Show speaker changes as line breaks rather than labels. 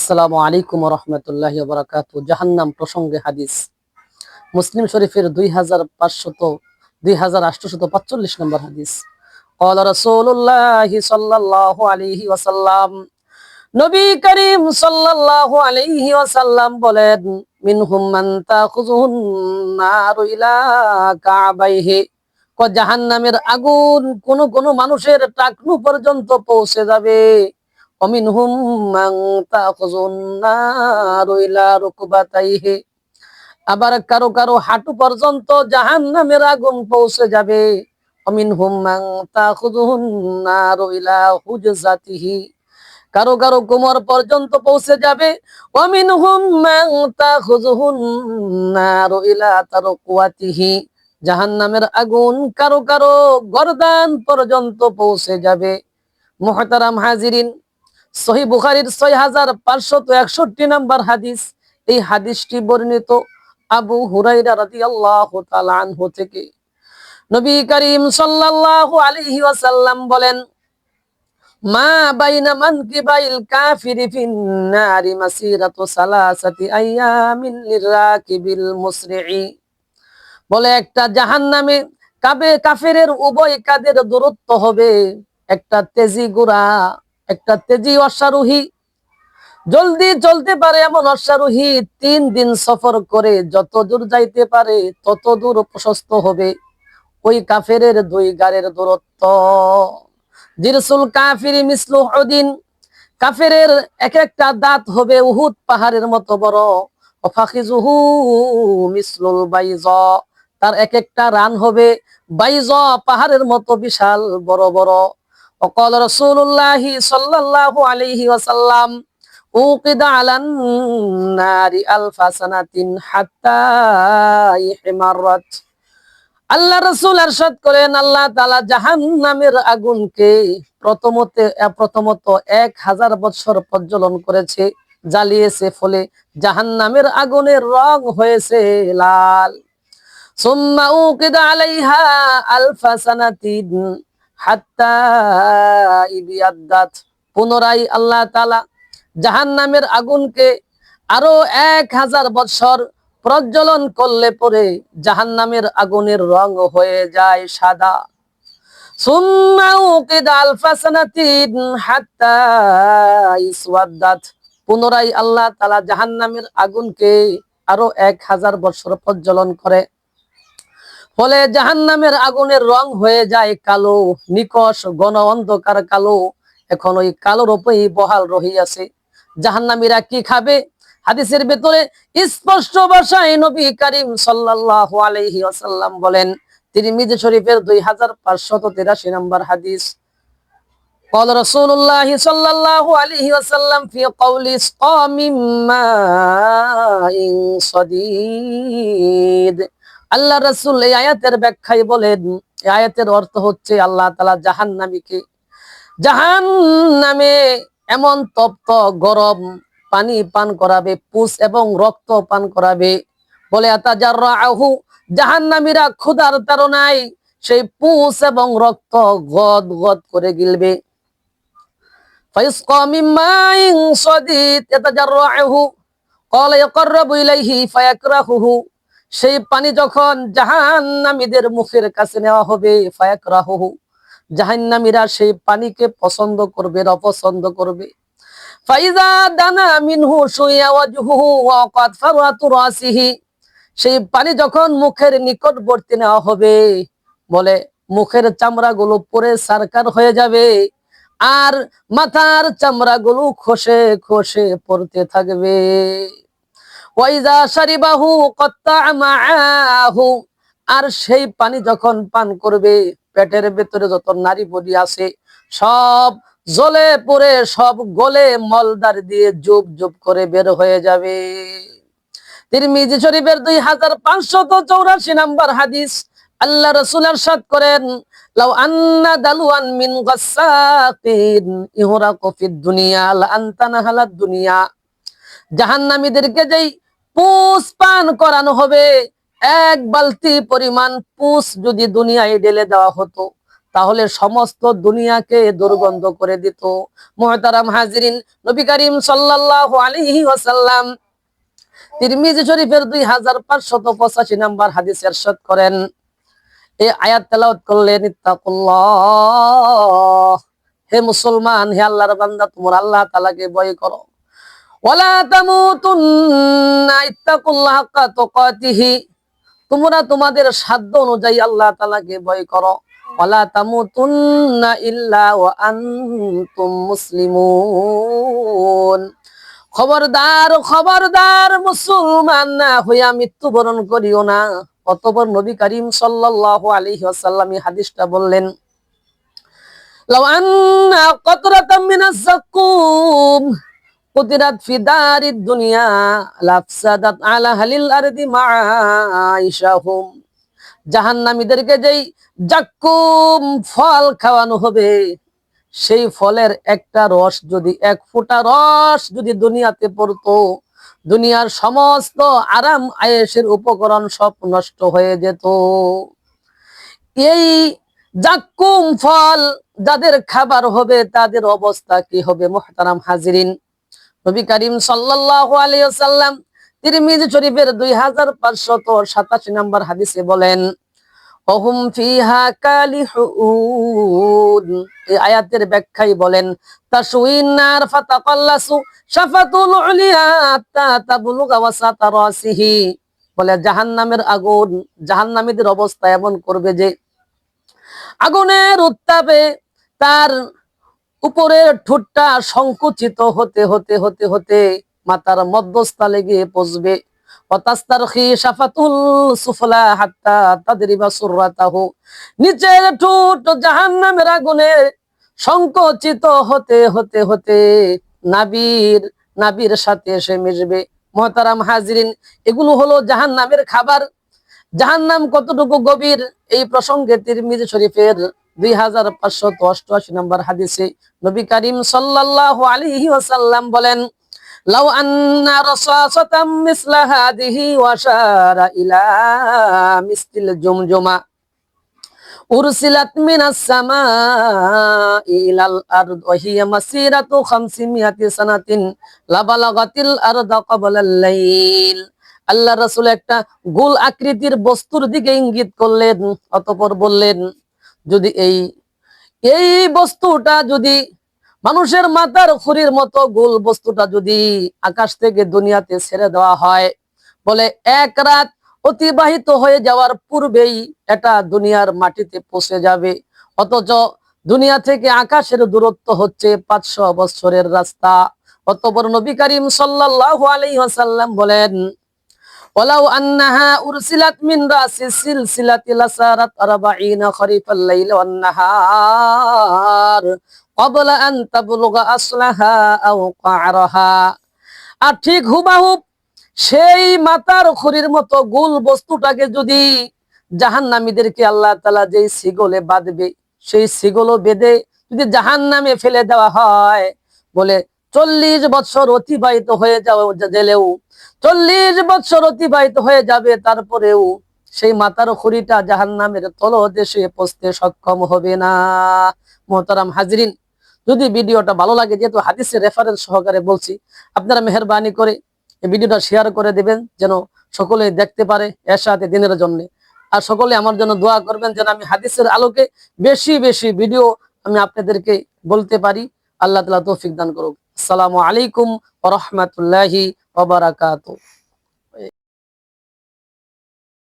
আসসালামু আলাইকুম ওয়া রাহমাতুল্লাহি ওয়া বারাকাতুহু। জাহান্নাম প্রসঙ্গে হাদিস, মুসলিম শরীফের 2845 নম্বর হাদিস। ক্বালা রাসূলুল্লাহি সাল্লাল্লাহু আলাইহি ওয়াসাল্লাম, নবী করিম সাল্লাল্লাহু আলাইহি ওয়াসাল্লাম বলেন, মিনহুম মান তাখুযুহুন নারু ইলা কাবাইহি, জাহান্নামের আগুন কোন কোন মানুষের টাকনু পর্যন্ত পৌঁছে যাবে। অমিনহুম মান তাখুযুন নারু ইলা রুকবাতাইহি, আবার কারো কারো হাঁটু পর্যন্ত জাহান্নামের আগুন পৌঁছে যাবে। অমিনহুম মান তাখুযুন নারু ইলা হুজজাতিহি, কারো কারো কোমর পর্যন্ত পৌঁছে যাবে। ওয়ামিনহুম মান তাখুযুহুন নারু ইলা তারকুয়াতিহি, জাহান্নামের আগুন কারো কারো গর্দান পর্যন্ত পৌঁছে যাবে। মুহতারাম হাজিরিন, সহিহ বুখারীর 6561 নম্বর হাদিস। এই হাদিসটি বর্ণিত আবু হুরায়রা রাদিয়াল্লাহু তাআলা আনহু থেকে। নবী করিম সাল্লাল্লাহু আলাইহি ওয়াসাল্লাম বলেন, মা বাইনা মানকিবাইল কাফিরি ফিন নারি মাসিরাতু সালাসাতি আইয়ামিন লিরাকিবিল মুসরি'i, বলে একটা জাহান্নামে কাফেরের উভয় কাদের দূরত্ব হবে একটা তেজি ঘোড়া, একটা তেজি অশ্বারোহী, জলদি চলতে পারে এমন অশ্বারোহী 3 দিন সফর করে যত দূর যাইতে পারে তত দূর প্রশস্ত হবে ওই কাফেরের 2 গাড়ের দূরত্ব। জিরসুল কাফিরি মিসলু উহুদিন, কাফেরের এক একটা দাঁত হবে উহুদ পাহাড়ের মতো বড়। ওয়াফাখিজুহু মিসলুল বাইযা, তার এক একটা রান হবে বাইযা পাহাড়ের মতো বিশাল বড় বড়। ওয়াকাল রাসূলুল্লাহি সাল্লাল্লাহু আলাইহি ওয়াসাল্লাম, উকিদা আলান নারি আলফা সানাতিন হাত্তা ইহমারাত, আল্লাহ রাসূল ইরশাদ করেন, আল্লাহ তাআলা জাহান্নামের আগুনকে প্রথমত 1000 বছর প্রজ্বলন করেছে, জ্বালিয়েছে, ফলে জাহান্নামের আগুনের রং হয়েছে লাল। সুম্মা উকিদা আলাইহা আলফা সানাতিন হাত্তা ইবিয়াদ্দাত, পুনরায় আল্লাহ তাআলা জাহান্নামের আগুনকে আরো 1000 বছর প্রজ্বলন করলে পরে জাহান্নামের আগুনের রং হয়ে যায় সাদা। সুম্মা উকিদা আলফা সানাতিন হাত্তা ইসওয়াদ্দাত, পুনরায় আল্লাহ তাআলা জাহান্নামের আগুনকে আরো 1000 বছর প্রজ্বলন করে, ফলে জাহান্নামের আগুনের রং হয়ে যায় কালো, নিকষ ঘন অন্ধকার কালো। এখন ওই কালোর উপরেই বহাল রহিয়াছে। জাহান্নামীরা কি খাবে? হাদিসের ভেতরে স্পষ্ট ভাষায় নবী করিম সাল্লাল্লাহু আলাইহি ওয়াসাল্লাম বলেন, তিরমিজি শরীফের 2583 নম্বর হাদিস। قال رسول الله صلى الله عليه وسلم في قول اسقى من ماء صديد, আল্লাহ রাসূল এই আয়াতের ব্যাখ্যায় বলেন, এই আয়াতের অর্থ হচ্ছে আল্লাহ তাআলা জাহান্নামে এমন তপ্ত গরম পানি পান করাবে, পুষ এবং রক্ত পান করাবে। বলে আতাজাররাহু, জাহান্নামীরা ক্ষুধার তাড়নায় সেই পুষ এবং রক্ত গদ গদ করে গিলবে। ফায়ুসকা মিন মাইন সাদীদ ইয়াতাজাররাহু ক্বালা ইয়াকরাবু ইলাইহি ফায়াকরাহুহু, সেই পানি যখন জাহান্নামীদের মুখের কাছে নেওয়া হবে, ফায়াকরাহুহু, জাহান্নামীরা সেই পানিকে পছন্দ করবে, অপছন্দ করবে। ফাইজা দানা মিনহু শুইয়া ওয়াজহুহু ওয়া কাদ ফারাতু রাসিহি, সেই পানি যখন মুখের নিকটবর্তী নেওয়া হবে, বলে মুখের চামড়াগুলো পুরে সারকার হয়ে যাবে আর মাথার চামড়াগুলো খসে খসে পড়তে থাকবে। ওয়াইজা শারিবাহু কাত্তা মাআহু, আর সেই পানি যখন পান করবে পেটের ভেতরে যত নারী বডি আছে সব জ্বলে পড়ে সব গলে মলদার দিয়ে জুব জুব করে বের হয়ে যাবে। তিরমিজি শরীফের 2584 নম্বর হাদিস। আল্লাহ রাসূল ইরশাদ করেন, লাউ আন্না দালওয়ান মিন গাসসাকিন ইহরাকু ফিদ দুনিয়া লা আনতানা হালাদ দুনিয়া, জাহান্নামীদেরকে যেই পুষ পান করানো হবে, 1 বালতি পরিমাণ পুষ যদি দুনিয়ায় ঢেলে দেওয়া হতো তাহলে সমস্ত দুনিয়াকে দুর্গন্ধ করে দিত। মুহতারাম হাজিরিন, নবী করিম সাল্লাল্লাহু আলাইহি ওয়াসাল্লাম তিরমিজি শরীফের 2585 নম্বর হাদিসে ইরশাদ করেন, এই আয়াত তেলাওয়াত করলেন, ইত্তাকুল্লাহ, হে মুসলমান, হে আল্লাহর বান্দা, তোমরা আল্লাহ তাআলাকে ভয় করো। ওয়ালা তামুতুন্না, ইত্তাকুল্লাহ হাক্কা তুকাতিহি, তোমরা তোমাদের সাধ্য অনুযায়ী আল্লাহ তাআলাকে ভয় করো। ওয়ালা তামুতুন্না ইল্লা ওয়া আনতুম মুসলিমুন, খবরদার খবরদার, মুসলমান না হইয়া মৃত্যুবরণ করিও না। অতঃপর নবী করিম সাল্লাল্লাহু আলাইহি ওয়াসাল্লাম এই হাদিসটা বললেন, লাউ আন্না কতরাতাম মিনাজ যাকুম কুতিরাত ফি দারিদ দুনিয়া লাফসাদাত আলা হালিল আরদি মাআইশাহুম, জাহান্নামীদেরকে যেই যাক্কুম ফল খাওয়ানো হবে, সেই ফলের একটা রস যদি, এক ফোঁটা রস যদি দুনিয়াতে পড়তো, দুনিয়ার সমস্ত আরাম আয়েশের উপকরণ সব নষ্ট হয়ে যেত। এই যাক্কুম ফল যাদের খাবার হবে তাদের অবস্থা কি হবে? মুহতারাম হাজিরিন, নবী করিম সাল্লাল্লাহু আলাইহি ওয়াসাল্লাম তিরমিজি শরীফের 2587 নম্বর হাদিসে বলেন, ওহুম ফিহা কালিহুন, এই আয়াতের ব্যাখ্যায় বলেন, তাশউইন নার ফাতাকাল্লাসু শাফাতুল উলিয়া হাত্তা তাবলুগা ওয়াসাতা রাসিহি, বলে জাহান্নামের আগুন, জাহান্নামীদের অবস্থা এমন করবে যে আগুনের উত্তাপে তার উপরের ঠোঁটটা সংকুচিত হতে হতে হতে হতে মাথার মধ্যস্থলে গিয়ে পৌঁছবে। ওয়াতাস্তারখি শাফাতুল সুফলা হাত্তা তাদরিবা সুররাতাহু, নিচের ঠোঁট জাহান্নামের আগুনে সংকুচিত হতে হতে হতে নাভির সাথে এসে মিশবে। মুহতারাম হাজিরিন, এগুলো হলো জাহান্নামের খাবার। জাহান্নাম কতটুকু গভীর, এই প্রসঙ্গে তিরমিজি শরীফের 2588 নম্বর হাদিসে নবী করিম সাল্লাল্লাহু আলাইহি ওয়াসাল্লাম বলেন, লাউ আন্না রাসাসাতাম মিসলা হাদিহি ওয়া শারা ইলা মিসলিল জুমজুমা উরসিলাত মিনাস সামাই ইলাল আরদ ওয়া হিয়া মাসিরাতু 500 সানাতিন লাবালাগাতিল আরদা ক্বাবলাল লাইল। আল্লাহ রাসূল একটা গোল আকৃতির বস্তুর দিকে ইঙ্গিত করলেন, অতঃপর বললেন, যদি এই বস্তুটা যদি মানুষের মাথার খুরির মতো গোল বস্তুটা যদি আকাশ থেকে দুনিয়াতে ছেড়ে দেওয়া হয়, বলে এক রাত অতিবাহিত হয়ে যাওয়ার পূর্বেই এটা দুনিয়ার মাটিতে পৌঁছে যাবে। অথচ দুনিয়া থেকে আকাশের দূরত্ব হচ্ছে 500 বছরের রাস্তা। অতঃপর নবী করিম সাল্লাল্লাহু আলাইহি ওয়াসাল্লাম বলেন, ওয়ালাউ আন্নাহা উরসিলাত মিন রাসিস সিলসিলাতি লাসারাত 40 খরিফাল লাইল ওয়ান নাহার ক্বাবলা আন তাবলুগা আসলাহা আও ক্বারাহা। আর ঠিক হুবাহুব সেই মাথার খুরির মতো গোল বস্তুটাকে যদি জাহান্নামীদেরকে আল্লাহ তাআলা যেই শিগলে বাঁধবে, সেই শিগলও বেঁধে যদি জাহান্নামে ফেলে দেওয়া হয়, বলে 40 বছর অতিবাহিত হয়ে গেলেও, 40 বছর অতিবাহিত হয়ে যাবে, তারপরেও সেই মাথার খুরিটা জাহান্নামের তলদেশে পৌঁছতে সক্ষম হবে না। মুহতারাম হাজিরিন, যদি ভিডিওটা ভালো লাগে, যেহেতু হাদিসের রেফারেন্স সহকারে বলছি, আপনারা মেহেরবানি করে এই ভিডিওটা শেয়ার করে দিবেন যেন সকলে দেখতে পারে এরশাদে দ্বীনের জন্য। আর সকলে আমার জন্য দোয়া করবেন যেন আমি হাদিসের আলোকে বেশি বেশি ভিডিও আমি আপনাদেরকে বলতে পারি। আল্লাহ তাআলা তৌফিক দান করুক। আসসালামু আলাইকুম ওয়া রাহমাতুল্লাহি ওয়া বারাকাতুহু।